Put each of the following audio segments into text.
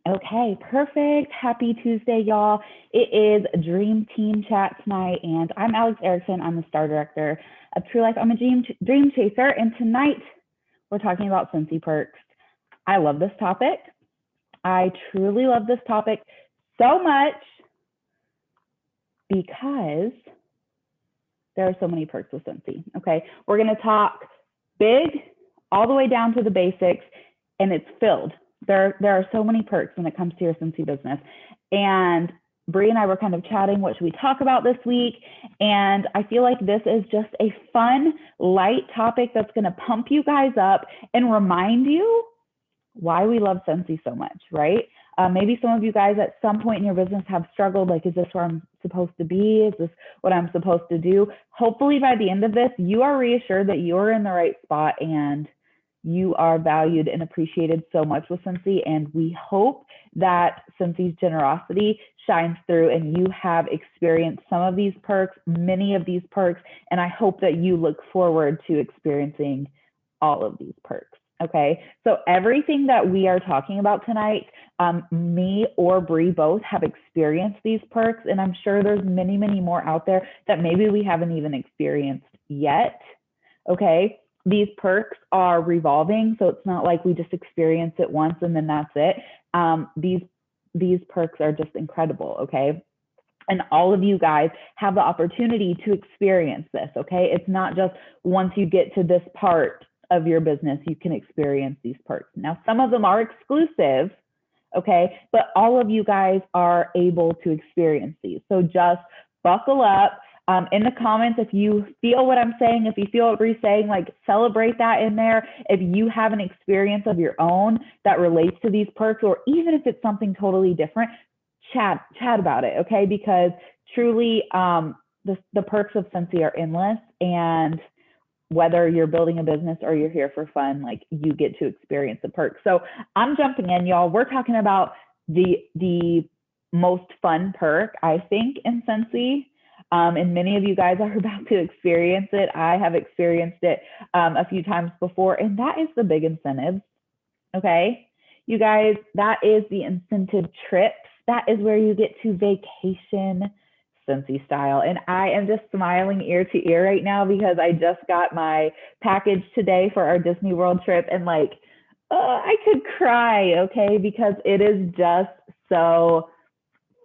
Okay, perfect. Happy Tuesday, y'all. It is Dream Team Chat tonight, and I'm Alex Erickson. I'm the star director of True Life. I'm a dream chaser, and tonight we're talking about Scentsy Perks. I love this topic. I truly love this topic so much because there are so many perks with Scentsy. Okay, we're going to talk big all the way down to the basics, and it's filled. There are so many perks when it comes to your Scentsy business. And Bree and I were kind of chatting, what should we talk about this week? And I feel like this is just a fun, light topic that's going to pump you guys up and remind you why we love Scentsy so much, right? Maybe some of you guys at some point in your business have struggled, like, is this where I'm supposed to be? Is this what I'm supposed to do? Hopefully by the end of this, you are reassured that you're in the right spot and you are valued and appreciated so much with Scentsy. And we hope that Scentsy's generosity shines through and you have experienced some of these perks, many of these perks, and I hope that you look forward to experiencing all of these perks. Okay, so everything that we are talking about tonight, me or Bree both have experienced these perks, and I'm sure there's many, many more out there that maybe we haven't even experienced yet. Okay, these perks are revolving, so it's not like we just experience it once and then that's it. These perks are just incredible. Okay. And all of you guys have the opportunity to experience this. Okay. It's not just once you get to this part of your business, you can experience these perks. Now, some of them are exclusive, okay, but all of you guys are able to experience these. So just buckle up. In the comments, if you feel what I'm saying, if you feel what Bree's saying, like, celebrate that in there. If you have an experience of your own that relates to these perks, or even if it's something totally different, chat about it, okay? Because truly, the perks of Scentsy are endless, and whether you're building a business or you're here for fun, like, you get to experience the perks. So I'm jumping in, y'all. We're talking about the most fun perk, I think, in Scentsy. And many of you guys are about to experience it. I have experienced it a few times before, and that is the big incentives. Okay, you guys, that is the incentive trips. That is where you get to vacation Scentsy style. And I am just smiling ear to ear right now because I just got my package today for our Disney World trip, and like, I could cry, okay, because it is just so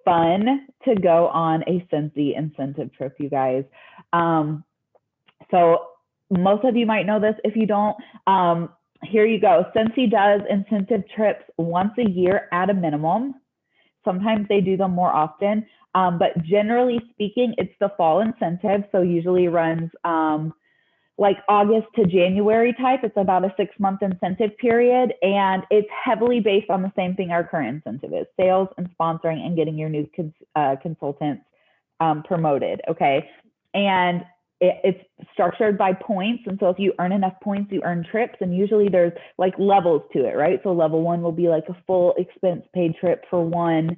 fun to go on a Scentsy incentive trip, you guys. So most of you might know this. If you don't, here you go. Scentsy does incentive trips once a year at a minimum. Sometimes they do them more often, but generally speaking, it's the fall incentive. So usually runs like August to January type. It's about a 6-month incentive period, and it's heavily based on the same thing our current incentive is: sales and sponsoring and getting your new consultants promoted. Okay, and it's structured by points, and so if you earn enough points, you earn trips, and usually there's like levels to it, right? So level 1 will be like a full expense paid trip for one,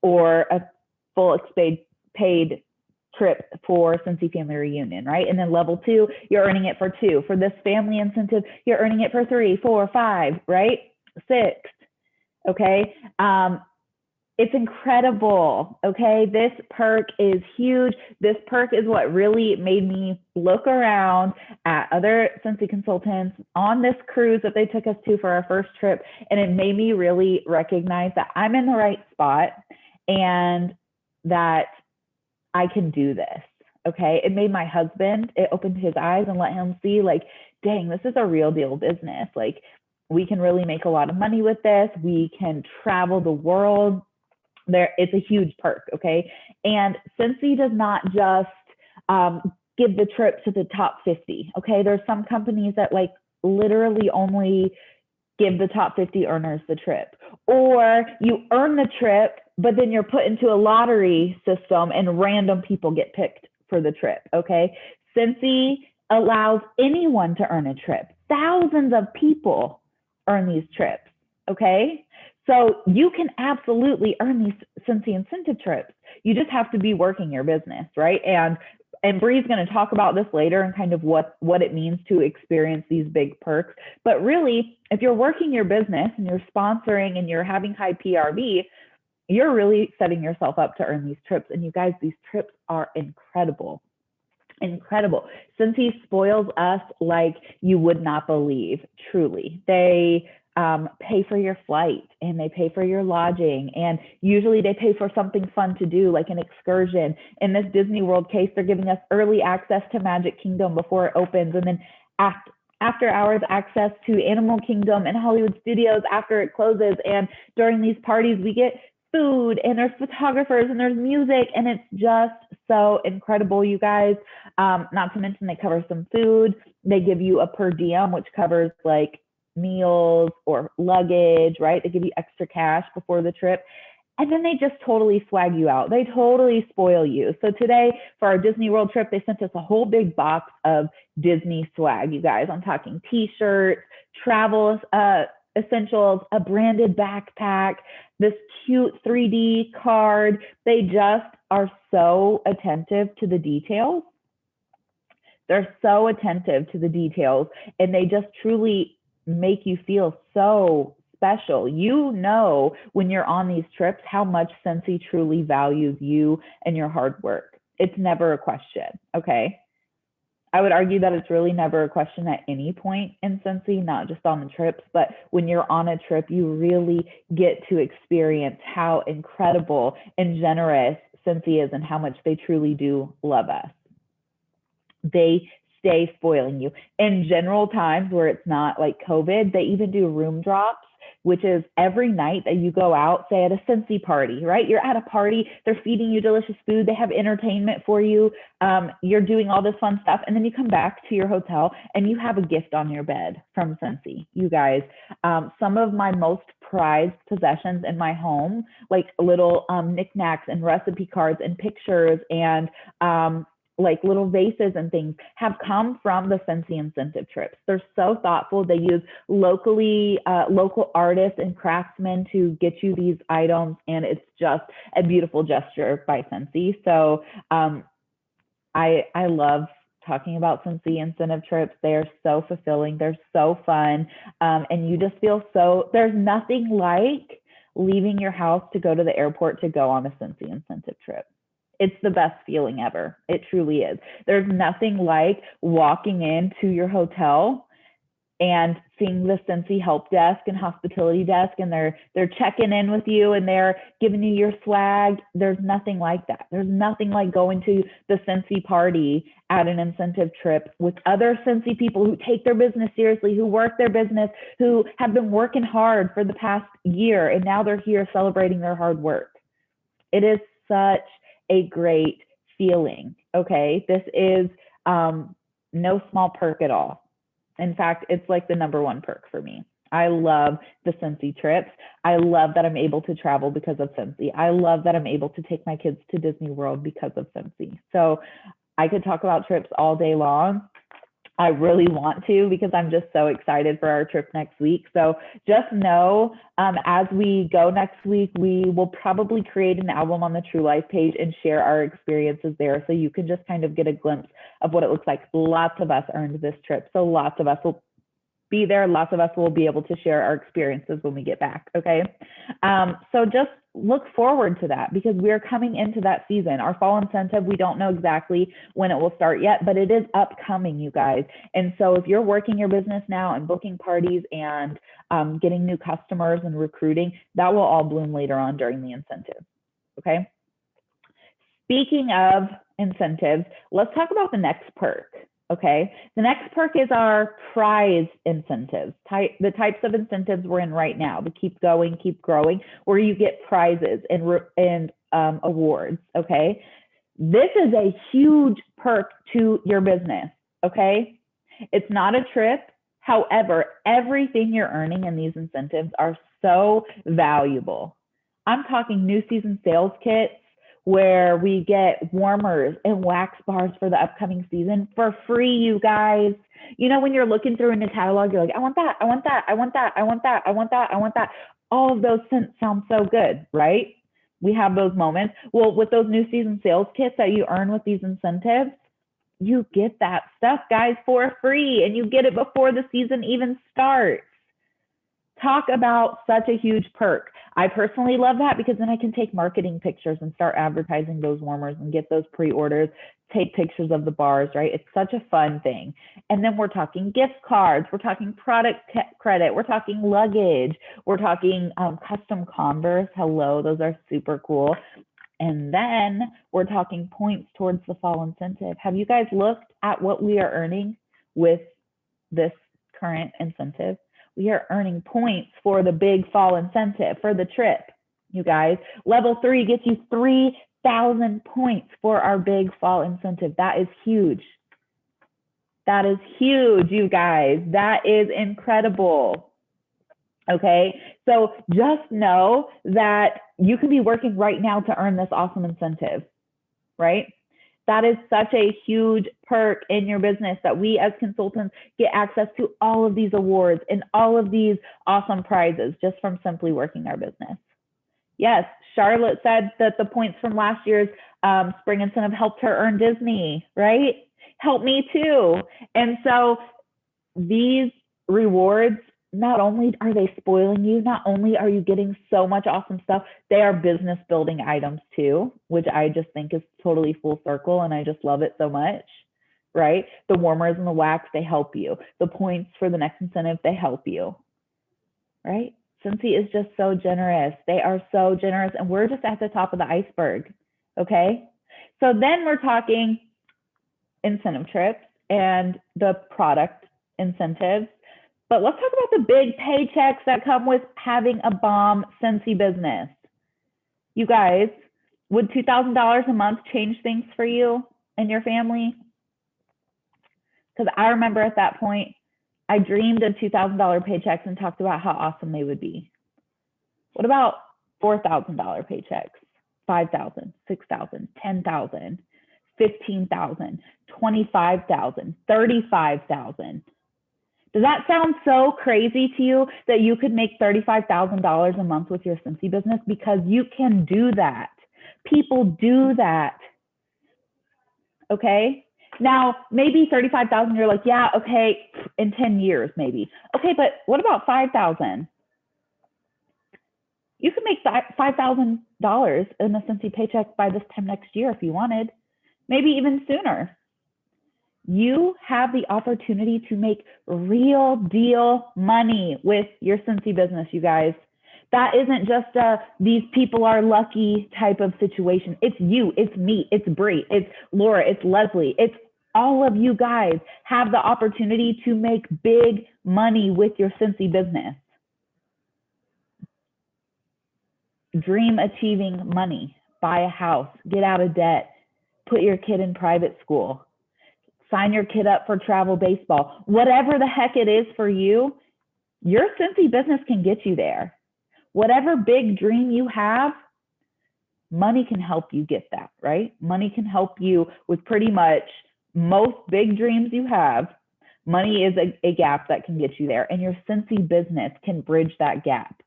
or a full expense paid trip for Scentsy Family Reunion, right? And then level 2, you're earning it for 2. For this family incentive, you're earning it for 3, 4, 5, right? 6. Okay. It's incredible. Okay. This perk is huge. This perk is what really made me look around at other Scentsy consultants on this cruise that they took us to for our first trip. And it made me really recognize that I'm in the right spot and that I can do this. Okay. It made my husband, it opened his eyes and let him see, like, dang, this is a real deal business. Like, we can really make a lot of money with this. We can travel the world. It's a huge perk. Okay. And Scentsy does not just give the trip to the top 50. Okay. There's some companies that like literally only give the top 50 earners the trip, or you earn the trip, but then you're put into a lottery system and random people get picked for the trip. Okay. Scentsy allows anyone to earn a trip. Thousands of people earn these trips. Okay. So you can absolutely earn these Scentsy incentive trips. You just have to be working your business, right? And and Bree's going to talk about this later and kind of what it means to experience these big perks. But really, if you're working your business and you're sponsoring and you're having high PRV, you're really setting yourself up to earn these trips. And you guys, these trips are incredible. Incredible. Scentsy spoils us like you would not believe, truly. They pay for your flight and they pay for your lodging, and usually they pay for something fun to do like an excursion. In this Disney World case, they're giving us early access to Magic Kingdom before it opens, and then after hours access to Animal Kingdom and Hollywood Studios after it closes. And during these parties we get food and there's photographers and there's music, and it's just so incredible, you guys. Not to mention they cover some food. They give you a per diem, which covers like meals or luggage, right? They give you extra cash before the trip. And then they just totally swag you out. They totally spoil you. So today for our Disney World trip, they sent us a whole big box of Disney swag, you guys. I'm talking t-shirts, travel essentials, a branded backpack, this cute 3D card. They just are so attentive to the details. They're so attentive to the details, and they just truly make you feel so special. You know, when you're on these trips, how much Scentsy truly values you and your hard work. It's never a question, okay? I would argue that it's really never a question at any point in Scentsy, not just on the trips, but when you're on a trip, you really get to experience how incredible and generous Scentsy is and how much they truly do love us. They stay spoiling you. In general times where it's not like COVID, they even do room drops, which is every night that you go out, say at a Scentsy party, right? You're at a party, they're feeding you delicious food, they have entertainment for you, you're doing all this fun stuff, and then you come back to your hotel and you have a gift on your bed from Scentsy. You guys, some of my most prized possessions in my home, like little knickknacks and recipe cards and pictures and like little vases and things, have come from the Scentsy incentive trips. They're so thoughtful. They use local artists and craftsmen to get you these items, and it's just a beautiful gesture by Scentsy. So I love talking about Scentsy incentive trips. They are so fulfilling. They're so fun, and you just feel so. There's nothing like leaving your house to go to the airport to go on a Scentsy incentive trip. It's the best feeling ever. It truly is. There's nothing like walking into your hotel and seeing the Scentsy help desk and hospitality desk, and they're checking in with you and they're giving you your swag. There's nothing like that. There's nothing like going to the Scentsy party at an incentive trip with other Scentsy people who take their business seriously, who work their business, who have been working hard for the past year, and now they're here celebrating their hard work. It is such a great feeling. Okay, this is no small perk at all. In fact, it's like the #1 perk for me. I love the Scentsy trips. I love that I'm able to travel because of Scentsy. I love that I'm able to take my kids to Disney World because of Scentsy. So I could talk about trips all day long. I really want to, because I'm just so excited for our trip next week. So just know, as we go next week, we will probably create an album on the True Life page and share our experiences there, so you can just kind of get a glimpse of what it looks like. Lots of us earned this trip, so lots of us will be there. Lots of us will be able to share our experiences when we get back, okay? So just look forward to that, because we're coming into that season. Our fall incentive, we don't know exactly when it will start yet, but it is upcoming, you guys. And so if you're working your business now and booking parties and getting new customers and recruiting, that will all bloom later on during the incentive, okay? Speaking of incentives, let's talk about the next perk. Okay, the next perk is our prize incentives, the types of incentives we're in right now, the keep going, keep growing, where you get prizes and awards. Okay, this is a huge perk to your business. Okay, it's not a trip. However, everything you're earning in these incentives are so valuable. I'm talking new season sales kits, where we get warmers and wax bars for the upcoming season for free, you guys. You know, when you're looking through in the catalog, you're like, I want that, I want that, I want that, I want that, I want that, I want that. All of those scents sound so good, right? We have those moments. Well, with those new season sales kits that you earn with these incentives, You get that stuff, guys, for free, and you get it before the season even starts. Talk about such a huge perk. I personally love that because then I can take marketing pictures and start advertising those warmers and get those pre-orders, take pictures of the bars, right? It's such a fun thing. And then we're talking gift cards, we're talking product credit, we're talking luggage, we're talking custom Converse. Hello, those are super cool. And then we're talking points towards the fall incentive. Have you guys looked at what we are earning with this current incentive? We are earning points for the big fall incentive for the trip, you guys. Level 3 gets you 3,000 points for our big fall incentive. That is huge. That is huge, you guys. That is incredible. Okay, so just know that you can be working right now to earn this awesome incentive, right? That is such a huge perk in your business that we as consultants get access to all of these awards and all of these awesome prizes just from simply working our business. Yes, Charlotte said that the points from last year's spring incentive helped her earn Disney, right? Helped me too. And so these rewards, not only are they spoiling you, not only are you getting so much awesome stuff, they are business building items too, which I just think is totally full circle and I just love it so much, right? The warmers and the wax, they help you. The points for the next incentive, they help you, right? Scentsy is just so generous. They are so generous and we're just at the top of the iceberg, okay? So then we're talking incentive trips and the product incentives. But let's talk about the big paychecks that come with having a bomb Scentsy business. You guys, would $2,000 a month change things for you and your family? Because I remember at that point, I dreamed of $2,000 paychecks and talked about how awesome they would be. What about $4,000 paychecks? 5,000, 6,000, 10,000, 15,000, 25,000, 35,000. Does that sound so crazy to you that you could make $35,000 a month with your Scentsy business? Because you can do that. People do that. Okay. Now, maybe 35,000, you're like, yeah, okay, in 10 years, maybe. Okay, but what about 5,000? You could make $5,000 in a Scentsy paycheck by this time next year if you wanted, maybe even sooner. You have the opportunity to make real deal money with your Scentsy business, you guys. That isn't just a these people are lucky type of situation. It's you, it's me, it's Bree, it's Laura, it's Leslie. It's all of you guys have the opportunity to make big money with your Scentsy business. Dream achieving money, buy a house, get out of debt, put your kid in private school, sign your kid up for travel baseball, whatever the heck it is for you, your Scentsy business can get you there. Whatever big dream you have, money can help you get that, right? Money can help you with pretty much most big dreams you have. Money is a gap that can get you there, and your Scentsy business can bridge that gap,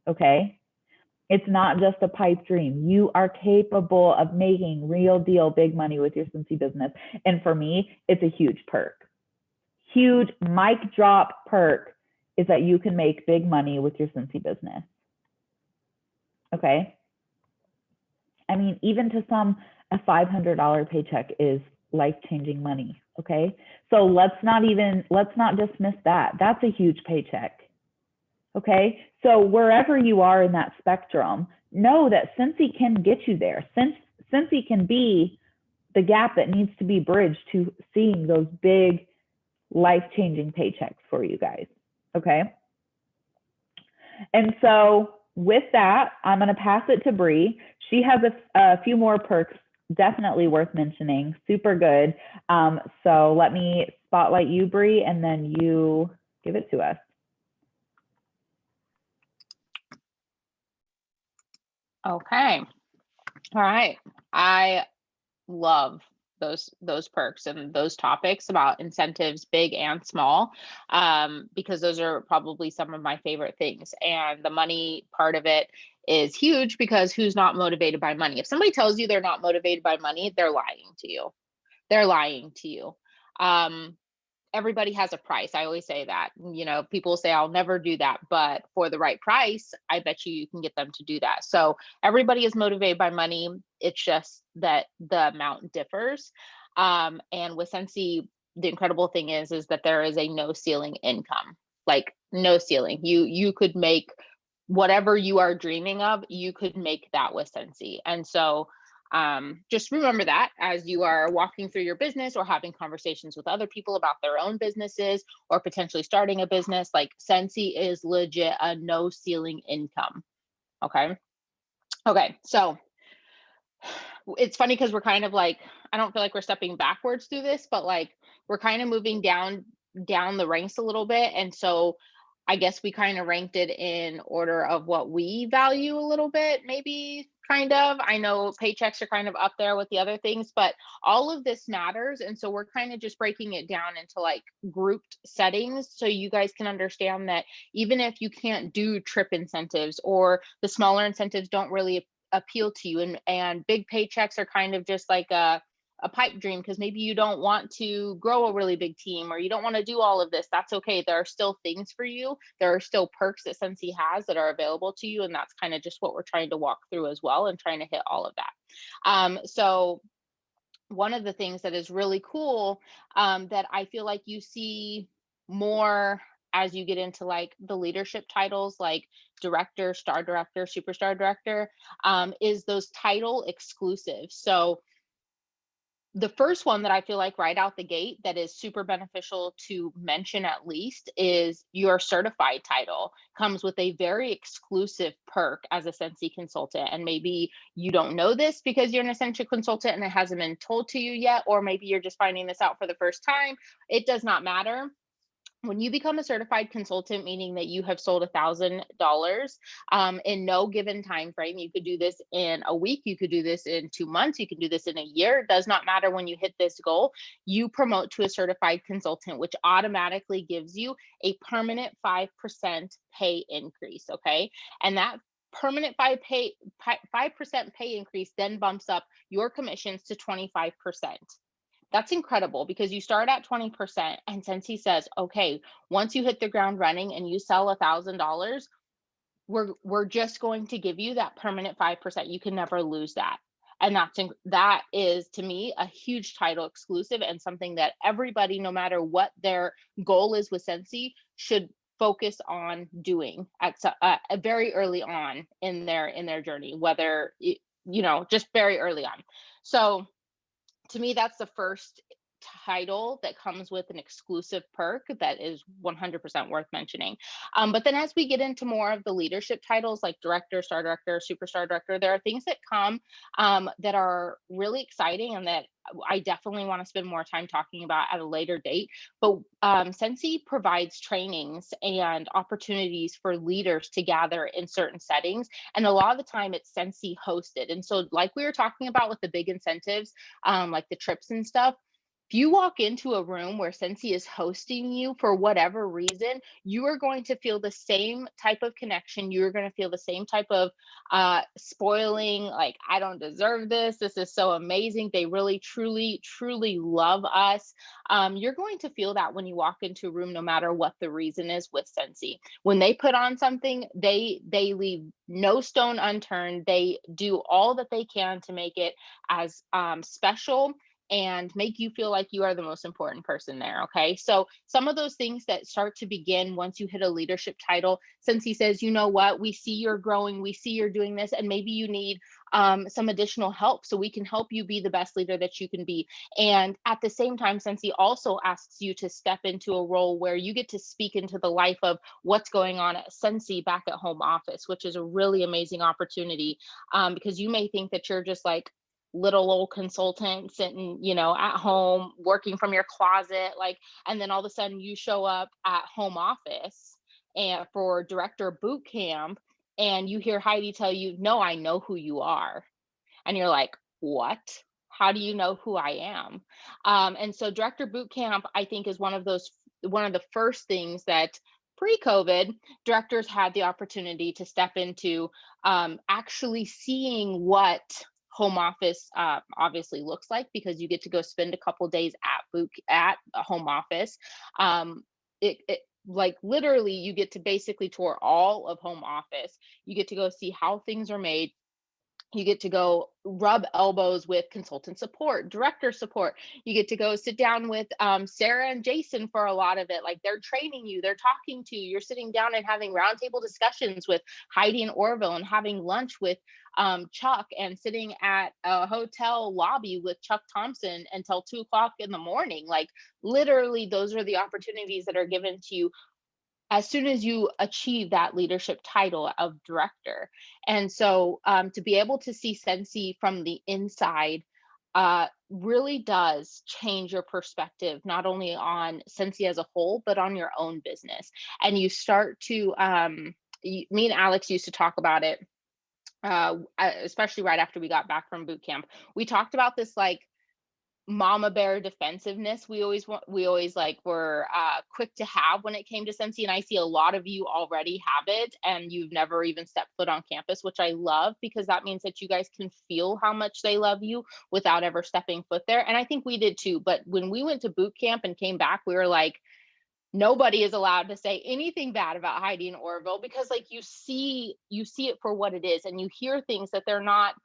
okay? It's not just a pipe dream. You are capable of making real deal big money with your Scentsy business. And for me, it's a huge perk. Huge mic drop perk is that you can make big money with your Scentsy business. Okay. I mean, even to some, a $500 paycheck is life-changing money. Okay. So let's not dismiss that. That's a huge paycheck. Okay, so wherever you are in that spectrum, know that Scentsy can get you there. Scentsy can be the gap that needs to be bridged to seeing those big life-changing paychecks for you guys, okay? And so with that, I'm gonna pass it to Bree. She has a few more perks definitely worth mentioning, super good. So let me spotlight you, Bree, and then you give it to us. Okay. All right. I love those perks and those topics about incentives, big and small, because those are probably some of my favorite things. And the money part of it is huge because who's not motivated by money? If somebody tells you they're not motivated by money, they're lying to you. they're lying to you. Um, Everybody has a price. I always say that. People say I'll never do that, but for the right price, I bet you can get them to do that. So everybody is motivated by money. It's just that the amount differs. And with Scentsy, the incredible thing is that there is a no ceiling income, like no ceiling. You could make whatever you are dreaming of, you could make that with Scentsy. And so just remember that as you are walking through your business or having conversations with other people about their own businesses or potentially starting a business, like Scentsy is legit a no ceiling income. Okay. Okay. So it's funny because we're kind of like, I don't feel like we're stepping backwards through this, but like we're kind of moving down the ranks a little bit. And so I guess we kind of ranked it in order of what we value a little bit, maybe kind of. I know paychecks are kind of up there with the other things, but all of this matters. And so we're kind of just breaking it down into like grouped settings so you guys can understand that even if you can't do trip incentives or the smaller incentives don't really appeal to you, and big paychecks are kind of just like a pipe dream because maybe you don't want to grow a really big team or you don't want to do all of this. That's okay. There are still things for you. There are still perks that Scentsy has that are available to you. And that's kind of just what we're trying to walk through as well and trying to hit all of that. So one of the things that is really cool that I feel like you see more as you get into like the leadership titles like director, star director, superstar director, is those title exclusives. So the first one that I feel like right out the gate that is super beneficial to mention at least is your certified title comes with a very exclusive perk as a Scentsy consultant. And maybe you don't know this because you're an essential consultant and it hasn't been told to you yet, or maybe you're just finding this out for the first time. It does not matter. When you become a certified consultant, meaning that you have sold $1,000 in no given time frame, you could do this in a week, you could do this in 2 months, you can do this in a year. It does not matter when you hit this goal. You promote to a certified consultant, which automatically gives you a permanent 5% pay increase. Okay, and that permanent 5% pay increase then bumps up your commissions to 25%. That's incredible because you start at 20%. And since he says, okay, once you hit the ground running and you sell $1,000, we're just going to give you that permanent 5%. You can never lose that. And that is to me a huge title exclusive and something that everybody, no matter what their goal is with Scentsy, should focus on doing at very early on in their journey, whether just very early on. So to me, that's the first title that comes with an exclusive perk that is 100% worth mentioning. But then as we get into more of the leadership titles like director, star director, superstar director, there are things that come that are really exciting and that I definitely want to spend more time talking about at a later date. But Scentsy provides trainings and opportunities for leaders to gather in certain settings. And a lot of the time it's Scentsy hosted. And so like we were talking about with the big incentives, like the trips and stuff, if you walk into a room where Scentsy is hosting you for whatever reason, you are going to feel the same type of connection. You're going to feel the same type of spoiling, like, I don't deserve this. This is so amazing. They really, truly, truly love us. You're going to feel that when you walk into a room, no matter what the reason is with Scentsy. When they put on something, they leave no stone unturned. They do all that they can to make it as special and make you feel like you are the most important person there. Okay. So some of those things that start to begin once you hit a leadership title, since he says, you know what, we see you're growing, we see you're doing this, and maybe you need some additional help so we can help you be the best leader that you can be. And at the same time, since he also asks you to step into a role where you get to speak into the life of what's going on at Scentsy back at home office, which is a really amazing opportunity because you may think that you're just like little old consultant sitting, at home working from your closet, like, and then all of a sudden you show up at home office and for director boot camp and you hear Heidi tell you, no, I know who you are. And you're like, what? How do you know who I am? And so director boot camp, I think, is one of the first things that pre-COVID directors had the opportunity to step into, actually seeing what home office obviously looks like, because you get to go spend a couple days at a home office. It like literally you get to basically tour all of home office. You get to go see how things are made. You get to go rub elbows with consultant support, director support. You get to go sit down with Sarah and Jason for a lot of it. Like, they're training you, they're talking to you. You're sitting down and having roundtable discussions with Heidi and Orville, and having lunch with Chuck, and sitting at a hotel lobby with Chuck Thompson until 2 o'clock in the morning. Like, literally, those are the opportunities that are given to you as soon as you achieve that leadership title of director. And so to be able to see Scentsy from the inside really does change your perspective, not only on Scentsy as a whole, but on your own business. And you start to, me and Alex used to talk about it, especially right after we got back from boot camp. We talked about this, like, mama bear defensiveness we always like were quick to have when it came to Scentsy. And I see a lot of you already have it, and you've never even stepped foot on campus, which I love, because that means that you guys can feel how much they love you without ever stepping foot there. And I think we did too. But when we went to boot camp and came back, we were like, nobody is allowed to say anything bad about Heidi and Orville, because, like, you see it for what it is, and you hear things that they're not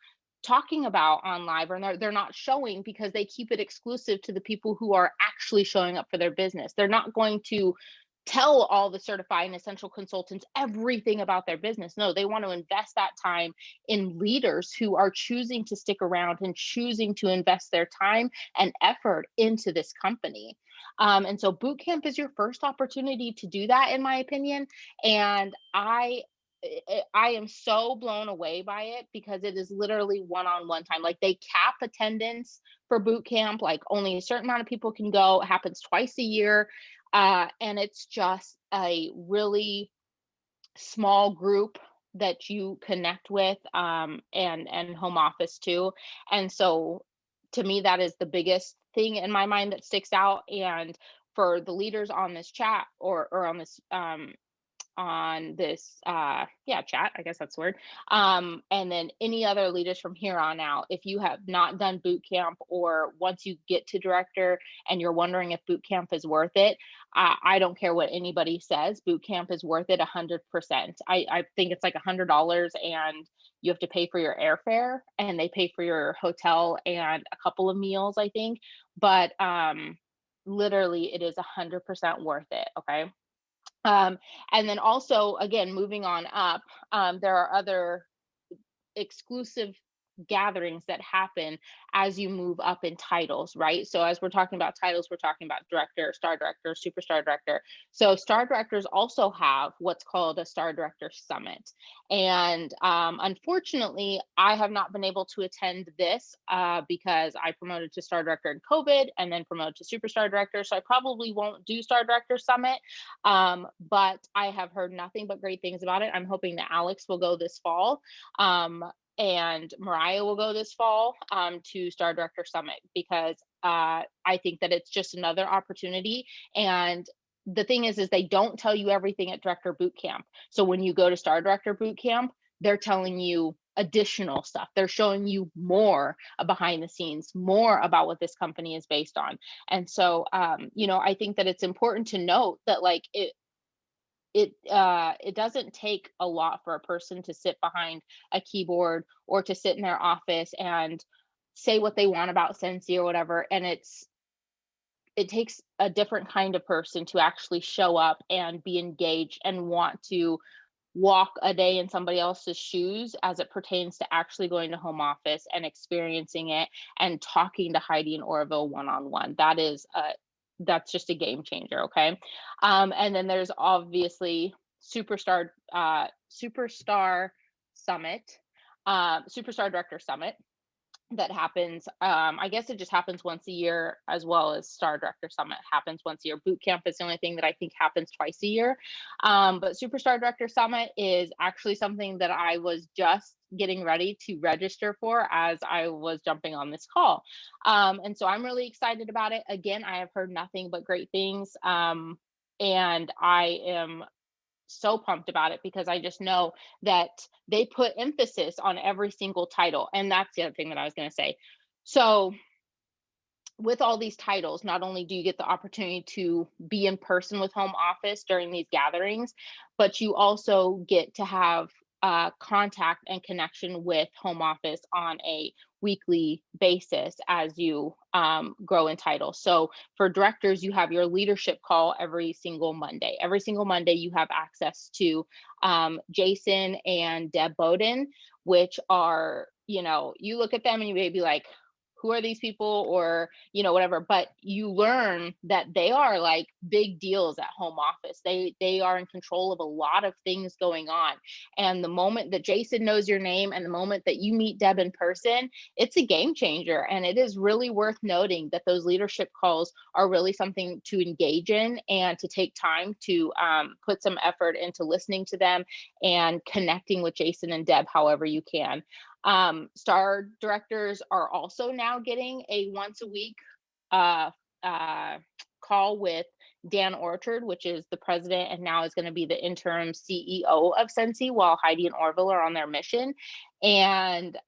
talking about on live, or they're not showing, because they keep it exclusive to the people who are actually showing up for their business. They're not going to tell all the certified and essential consultants everything about their business. No, they want to invest that time in leaders who are choosing to stick around and choosing to invest their time and effort into this company. And so boot camp is your first opportunity to do that, in my opinion. And I am so blown away by it, because it is literally one-on-one time. Like, they cap attendance for boot camp, like only a certain amount of people can go. It happens twice a year. And it's just a really small group that you connect with, and home office too. And so to me, that is the biggest thing in my mind that sticks out. And for the leaders on this chat, or on this yeah, chat, I guess that's the word, and then any other leaders from here on out, if you have not done boot camp, or once you get to director and you're wondering if boot camp is worth it, I don't care what anybody says, boot camp is worth it 100%. I think it's like $100, and you have to pay for your airfare, and they pay for your hotel and a couple of meals, I think. But literally, it is 100% worth it. Okay. Um, and then also, again, moving on up, there are other exclusive gatherings that happen as you move up in titles, right? So as we're talking about titles, we're talking about director, star director, superstar director. So star directors also have what's called a star director summit. And unfortunately, I have not been able to attend this because I promoted to star director in COVID, and then promoted to superstar director. So I probably won't do star director summit. But I have heard nothing but great things about it. I'm hoping that Alex will go this fall. And Mariah will go this fall to Star Director Summit, because I think that it's just another opportunity. And the thing is they don't tell you everything at Director Boot Camp. So when you go to Star Director Boot Camp, they're telling you additional stuff. They're showing you more behind the scenes, more about what this company is based on. And so, I think that it's important to note that, like, it doesn't take a lot for a person to sit behind a keyboard, or to sit in their office and say what they want about Scentsy or whatever. And it takes a different kind of person to actually show up and be engaged and want to walk a day in somebody else's shoes, as it pertains to actually going to home office and experiencing it and talking to Heidi and Orville one-on-one. That's just a game changer. Okay. And then there's obviously superstar summit, superstar director summit, that happens. I guess it just happens once a year, as well as Star Director Summit happens once a year. Boot camp is the only thing that I think happens twice a year. But Superstar Director Summit is actually something that I was just getting ready to register for as I was jumping on this call. And so I'm really excited about it. Again, I have heard nothing but great things. And I am so pumped about it because I just know that they put emphasis on every single title. And that's the other thing that I was going to say. So with all these titles, not only do you get the opportunity to be in person with home office during these gatherings, but you also get to have contact and connection with home office on a weekly basis as you grow in title. So for directors, you have your leadership call every single Monday. Every single Monday, you have access to Jason and Deb Bowden, which are, you look at them and you may be like, who are these people, or whatever, but you learn that they are like big deals at home office. They are in control of a lot of things going on, and the moment that Jason knows your name and the moment that you meet Deb in person, it's a game changer. And it is really worth noting that those leadership calls are really something to engage in and to take time to put some effort into listening to them and connecting with Jason and Deb however you can. Star directors are also now getting a once a week uh, call with Dan Orchard, which is the president and now is going to be the interim CEO of Scentsy while Heidi and Orville are on their mission. And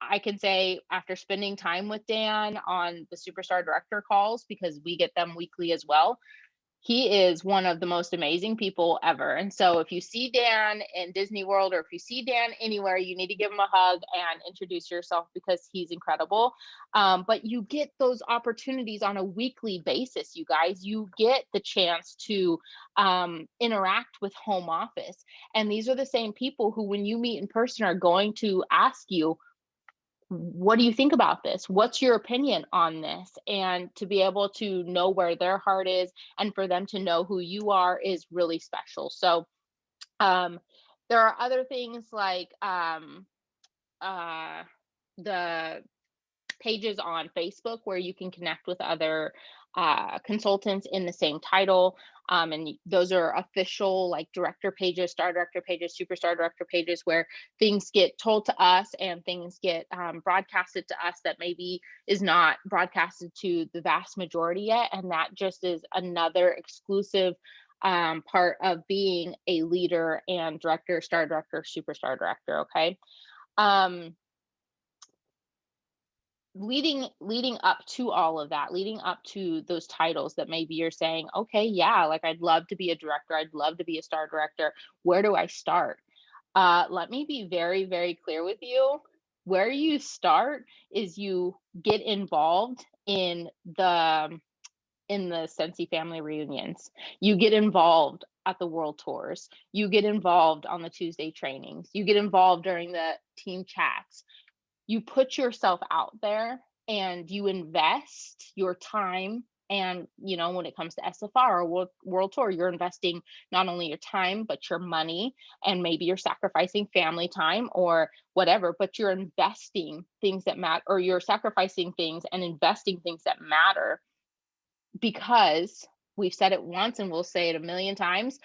I can say, after spending time with Dan on the superstar director calls, because we get them weekly as well, he is one of the most amazing people ever. And so if you see Dan in Disney World, or if you see Dan anywhere, you need to give him a hug and introduce yourself because he's incredible. But you get those opportunities on a weekly basis, you guys. You get the chance to interact with home office. And these are the same people who, when you meet in person, are going to ask you, what do you think about this? What's your opinion on this? And to be able to know where their heart is and for them to know who you are is really special. So there are other things like the pages on Facebook where you can connect with other consultants in the same title. And those are official, like, director pages, star director pages, superstar director pages, where things get told to us and things get broadcasted to us that maybe is not broadcasted to the vast majority yet. And that just is another exclusive part of being a leader and director, star director, superstar director. Okay. Leading up to all of that, leading up to those titles that maybe you're saying, okay, yeah, like, I'd love to be a director, I'd love to be a star director, where do I start? Let me be very, very clear with you. Where you start is you get involved in the Scentsy family reunions. You get involved at the world tours. You get involved on the Tuesday trainings. You get involved during the team chats. You put yourself out there and you invest your time. And when it comes to SFR or world tour, you're investing not only your time but your money, and maybe you're sacrificing family time or whatever, but you're investing things that matter, or you're sacrificing things and investing things that matter, because we've said it once and we'll say it a million times: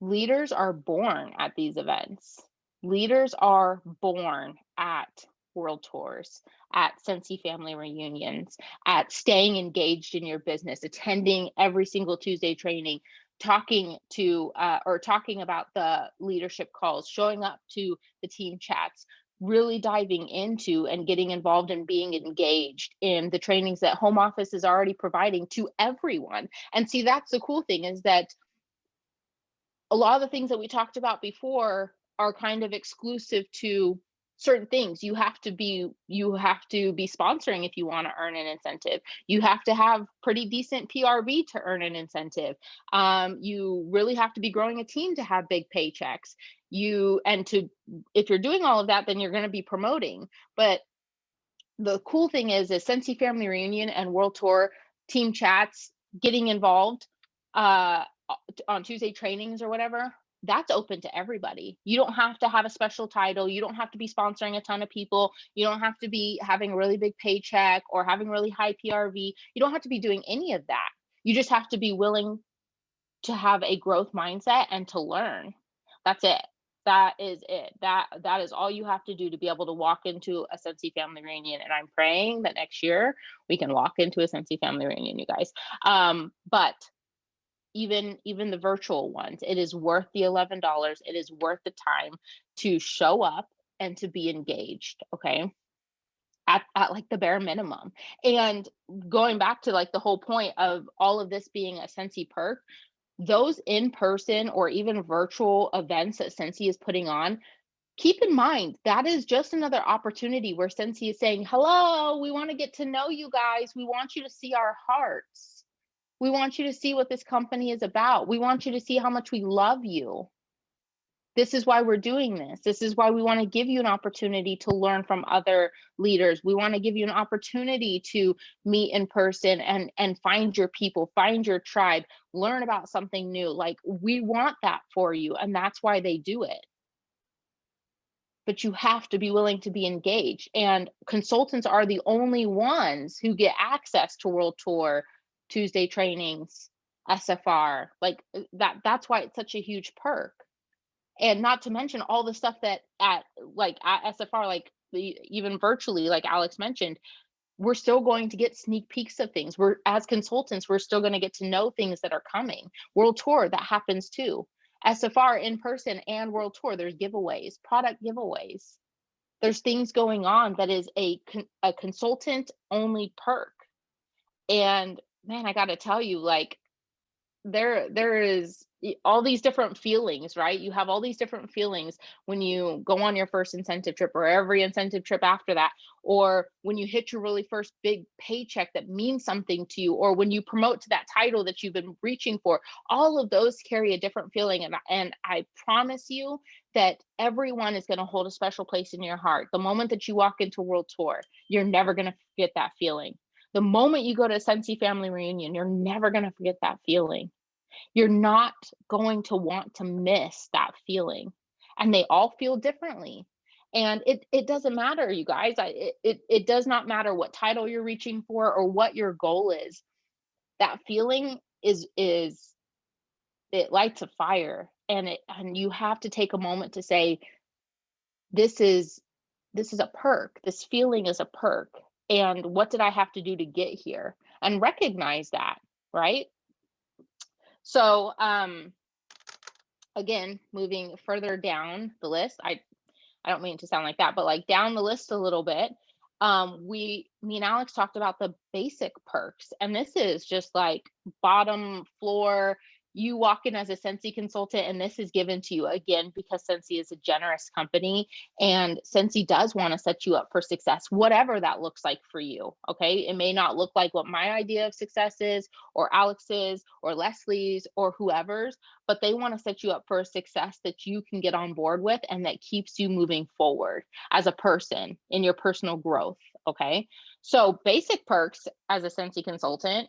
leaders are born at these events. Leaders are born at world tours, at Scentsy family reunions, at staying engaged in your business, attending every single Tuesday training, talking about the leadership calls, showing up to the team chats, really diving into and getting involved and being engaged in the trainings that home office is already providing to everyone. And see, that's the cool thing, is that a lot of the things that we talked about before are kind of exclusive to certain things. You have to be sponsoring if you want to earn an incentive. You have to have pretty decent PRV to earn an incentive. You really have to be growing a team to have big paychecks. If you're doing all of that, then you're going to be promoting. But the cool thing is Scentsy family reunion and world tour team chats, getting involved on Tuesday trainings or whatever, that's open to everybody. You don't have to have a special title. You don't have to be sponsoring a ton of people. You don't have to be having a really big paycheck or having really high PRV. You don't have to be doing any of that. You just have to be willing to have a growth mindset and to learn. That's it. That is it. That is all you have to do to be able to walk into a Scentsy family reunion. And I'm praying that next year we can walk into a Scentsy family reunion, you guys. But even the virtual ones. It is worth the $11. It is worth the time to show up and to be engaged, okay? At like the bare minimum. And going back to like the whole point of all of this being a Scentsy perk, those in person or even virtual events that Scentsy is putting on, keep in mind that is just another opportunity where Scentsy is saying, hello, we want to get to know you guys. We want you to see our hearts. We want you to see what this company is about. We want you to see how much we love you. This is why we're doing this. This is why we want to give you an opportunity to learn from other leaders. We want to give you an opportunity to meet in person and find your people, find your tribe, learn about something new. Like, we want that for you, and that's why they do it. But you have to be willing to be engaged. And consultants are the only ones who get access to World Tour, Tuesday trainings, SFR. Like that's why it's such a huge perk. And not to mention all the stuff that at SFR, like even virtually, like Alex mentioned, we're still going to get sneak peeks of things. We're, as consultants, we're still going to get to know things that are coming. World Tour, that happens too. SFR in person and World Tour, there's giveaways, product giveaways. There's things going on that is a consultant only perk. And man, I got to tell you, like, there is all these different feelings, right? You have all these different feelings when you go on your first incentive trip or every incentive trip after that, or when you hit your really first big paycheck that means something to you, or when you promote to that title that you've been reaching for. All of those carry a different feeling, and I promise you that everyone is going to hold a special place in your heart. The moment that you walk into World Tour, you're never going to forget that feeling. The moment you go to a Scentsy family reunion, you're never going to forget that feeling. You're not going to want to miss that feeling. And they all feel differently. And it doesn't matter, you guys. It does not matter what title you're reaching for or what your goal is. That feeling is it lights a fire, and you have to take a moment to say, this is a perk. This feeling is a perk. And what did I have to do to get here? And recognize that, right? So, again, moving further down the list, I don't mean to sound like that, but like down the list a little bit. Me and Alex talked about the basic perks, and this is just like bottom floor. You walk in as a Scentsy consultant, and this is given to you again because Scentsy is a generous company, and Scentsy does want to set you up for success, whatever that looks like for you. Okay, it may not look like what my idea of success is, or Alex's, or Leslie's, or whoever's, but they want to set you up for a success that you can get on board with and that keeps you moving forward as a person in your personal growth. Okay, so basic perks as a Scentsy consultant,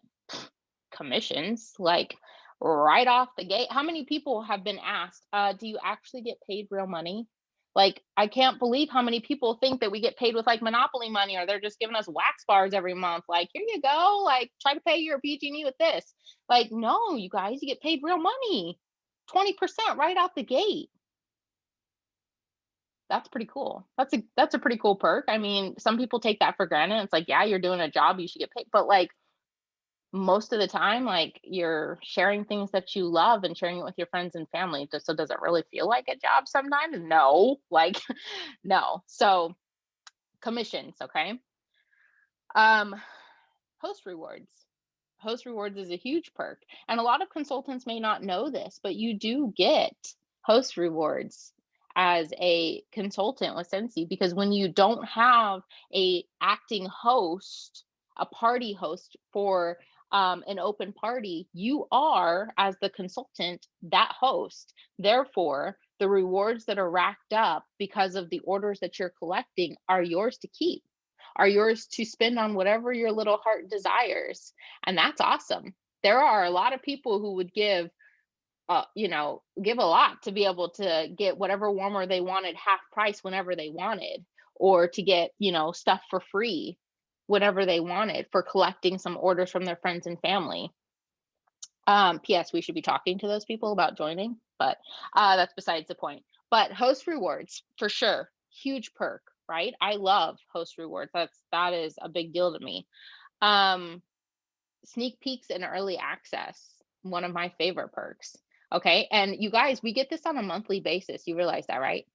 commissions, like right off the gate. How many people have been asked, do you actually get paid real money? Like, I can't believe how many people think that we get paid with like Monopoly money, or they're just giving us wax bars every month. Like, here you go, like try to pay your PG&E with this. Like, no, you guys, you get paid real money, 20% right out the gate. That's pretty cool. That's a pretty cool perk. I mean, some people take that for granted. It's like, yeah, you're doing a job, you should get paid. But like, most of the time, like, you're sharing things that you love and sharing it with your friends and family. So does it really feel like a job sometimes? No, like, no. So commissions, okay. um Host rewards. Host rewards is a huge perk, and a lot of consultants may not know this, but you do get host rewards as a consultant with Scentsy, because when you don't have a acting host, a party host for an open party, you are, as the consultant, that host. Therefore, the rewards that are racked up because of the orders that you're collecting are yours to keep, are yours to spend on whatever your little heart desires. And that's awesome. There are a lot of people who would give give a lot to be able to get whatever warmer they wanted half price whenever they wanted, or to get, stuff for free whenever they wanted, for collecting some orders from their friends and family. PS, we should be talking to those people about joining, but that's besides the point. But host rewards, for sure, huge perk, right? I love host rewards. That is a big deal to me. Sneak peeks and early access. one of my favorite perks. Okay. And you guys, we get this on a monthly basis. You realize that, right?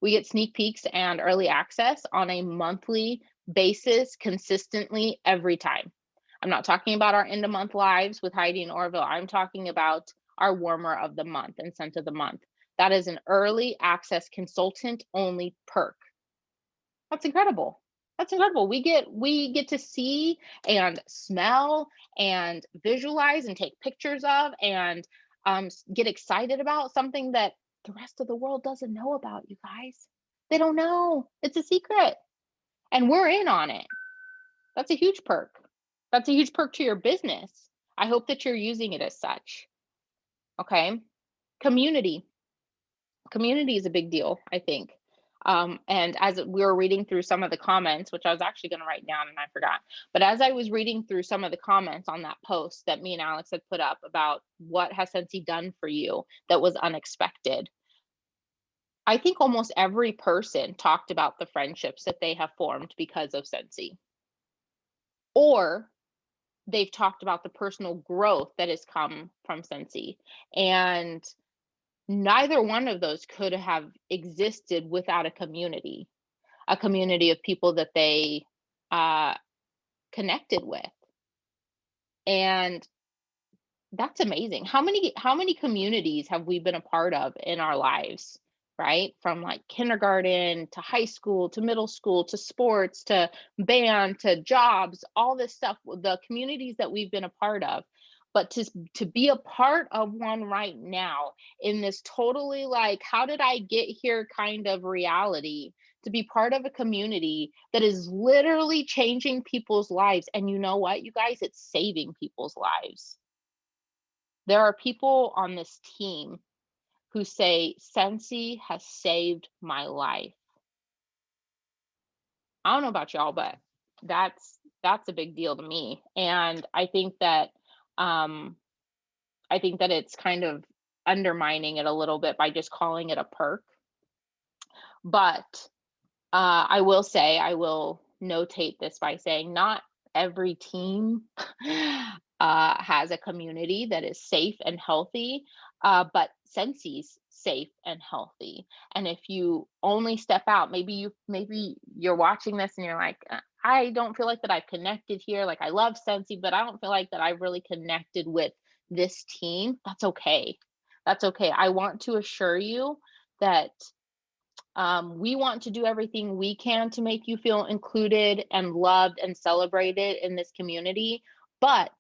We get sneak peeks and early access on a monthly basis consistently every time. I'm not talking about our end of month lives with Heidi and Orville. I'm talking about our warmer of the month and scent of the month. That is an early access consultant only perk. That's incredible. That's incredible. We get to see and smell and visualize and take pictures of and get excited about something that the rest of the world doesn't know about, you guys. They don't know. It's a secret. And we're in on it. That's a huge perk. That's a huge perk to your business. I hope that you're using it as such. Okay. Community. Community is a big deal, I think. And as we were reading through some of the comments, which I was actually going to write down and I forgot, but as I was reading through some of the comments on that post that me and Alex had put up about what has Scentsy done for you that was unexpected, I think almost every person talked about the friendships that they have formed because of Scentsy, or they've talked about the personal growth that has come from Scentsy. And neither one of those could have existed without a community of people that they connected with. And that's amazing. How many communities have we been a part of in our lives, right? From like kindergarten to high school to middle school to sports to band to jobs, all this stuff, the communities that we've been a part of. But to be a part of one right now in this totally like, how did I get here kind of reality, to be part of a community that is literally changing people's lives. And you know what, you guys, it's saving people's lives. There are people on this team who say, Scentsy has saved my life. I don't know about y'all, but that's a big deal to me. And I think that it's kind of undermining it a little bit by just calling it a perk. But I will notate this by saying not every team has a community that is safe and healthy, but Scentsy's safe and healthy. And if you only step out, maybe you're watching this and you're like, I don't feel like that I've connected here. Like I love Scentsy, but I don't feel like that I've really connected with this team. That's okay. That's okay. I want to assure you that we want to do everything we can to make you feel included and loved and celebrated in this community. But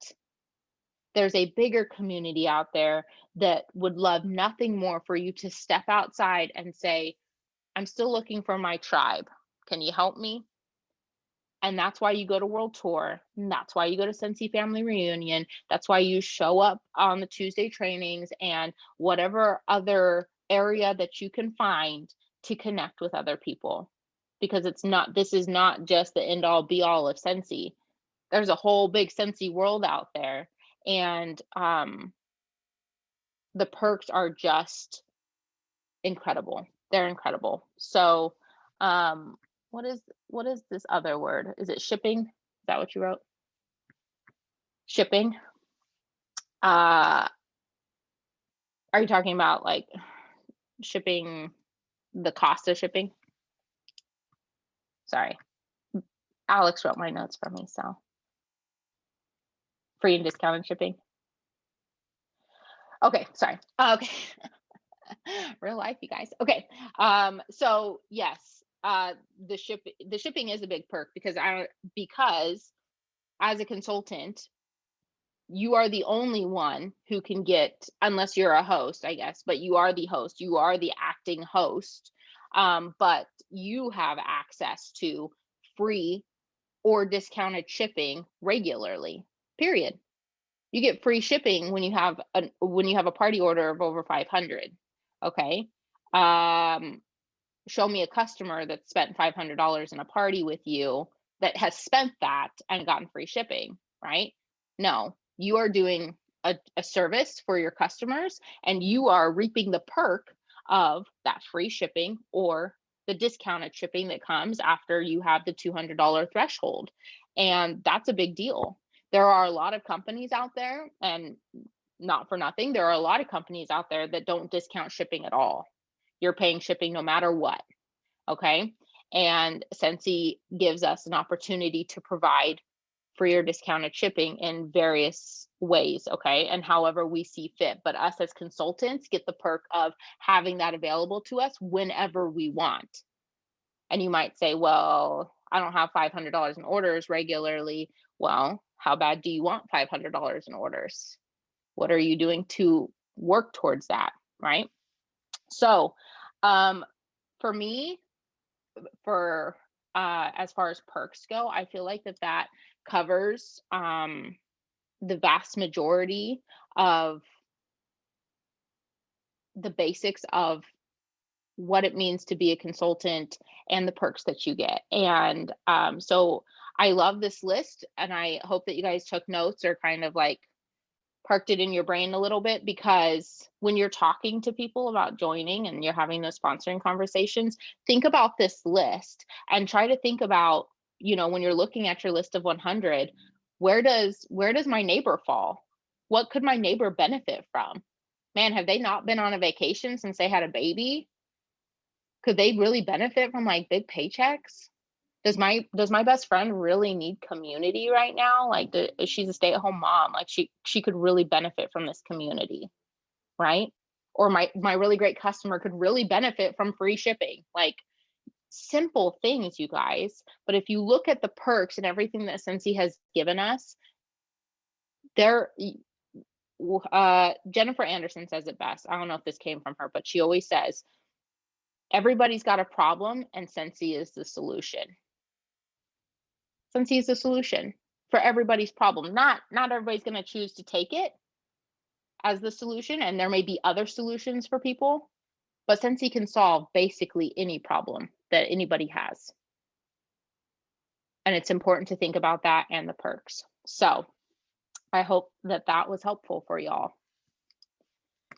there's a bigger community out there that would love nothing more for you to step outside and say, I'm still looking for my tribe. Can you help me? And that's why you go to World Tour. And that's why you go to Scentsy Family Reunion. That's why you show up on the Tuesday trainings and whatever other area that you can find to connect with other people. Because this is not just the end all be all of Scentsy. There's a whole big Scentsy world out there. And the perks are just incredible. They're incredible. So what is this other word? Is it shipping? Is that what you wrote? Shipping. Are you talking about like shipping, the cost of shipping? Sorry. Alex wrote my notes for me, so free and discounted shipping. Okay, sorry. Okay. Real life, you guys. Okay. So yes, the shipping is a big perk because as a consultant, you are the only one who can get, unless you're a host, I guess, but you are the host, you are the acting host. But you have access to free or discounted shipping regularly, period. You get free shipping when you have a party order of over 500. Okay. Show me a customer that spent $500 in a party with you that has spent that and gotten free shipping, right? No, you are doing a service for your customers and you are reaping the perk of that free shipping or the discounted shipping that comes after you have the $200 threshold. And that's a big deal. There are a lot of companies out there, and not for nothing. There are a lot of companies out there that don't discount shipping at all. You're paying shipping no matter what. Okay. And Scentsy gives us an opportunity to provide free or discounted shipping in various ways. Okay. And however we see fit. But us as consultants get the perk of having that available to us whenever we want. And you might say, well, I don't have $500 in orders regularly. Well, how bad do you want $500 in orders? What are you doing to work towards that? Right. So, for me, for as far as perks go, I feel like that covers the vast majority of the basics of what it means to be a consultant and the perks that you get. And so I love this list, and I hope that you guys took notes or kind of like parked it in your brain a little bit, because when you're talking to people about joining and you're having those sponsoring conversations, think about this list and try to think about, when you're looking at your list of 100, where does my neighbor fall? What could my neighbor benefit from? Man, have they not been on a vacation since they had a baby? Could they really benefit from like big paychecks? Does my best friend really need community right now? Like, she's a stay-at-home mom. Like, she could really benefit from this community, right? Or my really great customer could really benefit from free shipping. Like, simple things, you guys. But if you look at the perks and everything that Scentsy has given us, there Jennifer Anderson says it best. I don't know if this came from her, but she always says, everybody's got a problem and Scentsy is the solution. Scentsy is the solution for everybody's problem. Not everybody's going to choose to take it as the solution, and there may be other solutions for people, but Scentsy can solve basically any problem that anybody has. And it's important to think about that and the perks. So I hope that was helpful for y'all.